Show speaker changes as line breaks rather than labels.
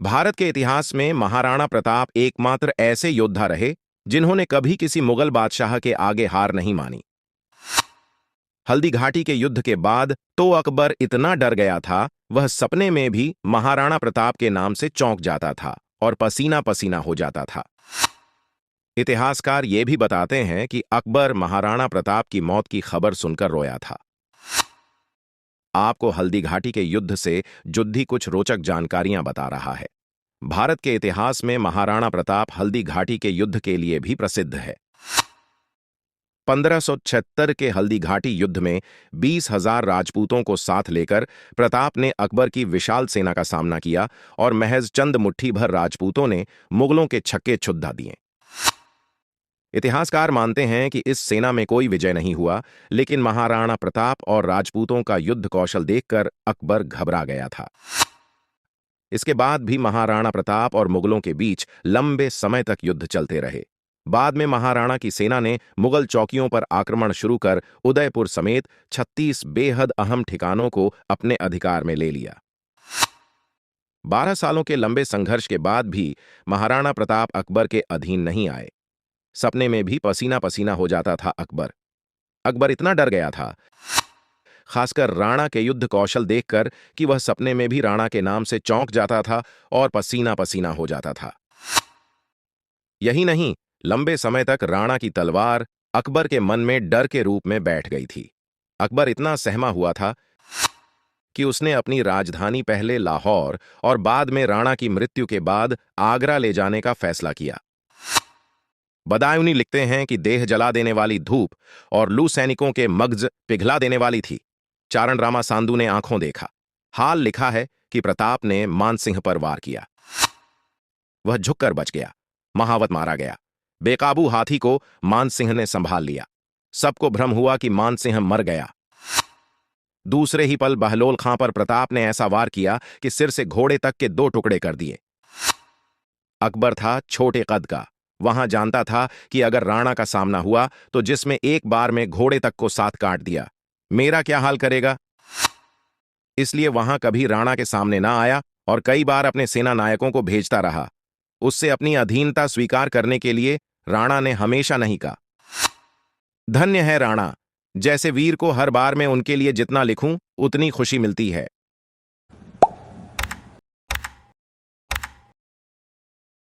भारत के इतिहास में महाराणा प्रताप एकमात्र ऐसे योद्धा रहे जिन्होंने कभी किसी मुगल बादशाह के आगे हार नहीं मानी। हल्दी घाटी के युद्ध के बाद तो अकबर इतना डर गया था, वह सपने में भी महाराणा प्रताप के नाम से चौंक जाता था और पसीना पसीना हो जाता था। इतिहासकार ये भी बताते हैं कि अकबर महाराणा प्रताप की मौत की खबर सुनकर रोया था। आपको हल्दी घाटी के युद्ध से जुद्धी कुछ रोचक जानकारियां बता रहा है। भारत के इतिहास में महाराणा प्रताप हल्दी घाटी के युद्ध के लिए भी प्रसिद्ध है। 1576 के हल्दी घाटी युद्ध में 20,000 राजपूतों को साथ लेकर प्रताप ने अकबर की विशाल सेना का सामना किया और महज चंद मुट्ठी भर राजपूतों ने मुगलों के छक्के छुद्दा दिए। इतिहासकार मानते हैं कि इस सेना में कोई विजय नहीं हुआ, लेकिन महाराणा प्रताप और राजपूतों का युद्ध कौशल देखकर अकबर घबरा गया था। इसके बाद भी महाराणा प्रताप और मुगलों के बीच लंबे समय तक युद्ध चलते रहे। बाद में महाराणा की सेना ने मुगल चौकियों पर आक्रमण शुरू कर उदयपुर समेत 36 बेहद अहम ठिकानों को अपने अधिकार में ले लिया। 12 सालों के लंबे संघर्ष के बाद भी महाराणा प्रताप अकबर के अधीन नहीं आए। सपने में भी पसीना पसीना हो जाता था अकबर इतना डर गया था, खासकर राणा के युद्ध कौशल देखकर, कि वह सपने में भी राणा के नाम से चौंक जाता था और पसीना पसीना हो जाता था। यही नहीं, लंबे समय तक राणा की तलवार अकबर के मन में डर के रूप में बैठ गई थी। अकबर इतना सहमा हुआ था कि उसने अपनी राजधानी पहले लाहौर और बाद में राणा की मृत्यु के बाद आगरा ले जाने का फैसला किया। बदायूनी लिखते हैं कि देह जला देने वाली धूप और लू सैनिकों के मगज पिघला देने वाली थी। चारण रामा सांधू ने आंखों देखा। हाल लिखा है कि प्रताप ने मानसिंह पर वार किया। वह झुककर बच गया। महावत मारा गया। बेकाबू हाथी को मानसिंह ने संभाल लिया। सबको भ्रम हुआ कि मानसिंह मर गया। दूसरे ही पल बहलोल खां पर प्रताप ने ऐसा वार किया कि सिर से घोड़े तक के 2 टुकड़े कर दिए। अकबर था छोटे कद का, वहां जानता था कि अगर राणा का सामना हुआ तो जिसमें एक बार में घोड़े तक को साथ काट दिया, मेरा क्या हाल करेगा। इसलिए वहां कभी राणा के सामने ना आया और कई बार अपने सेना नायकों को भेजता रहा। उससे अपनी अधीनता स्वीकार करने के लिए राणा ने हमेशा नहीं कहा। धन्य है राणा, जैसे वीर को हर बार मैं उनके लिए जितना लिखूं उतनी खुशी मिलती है।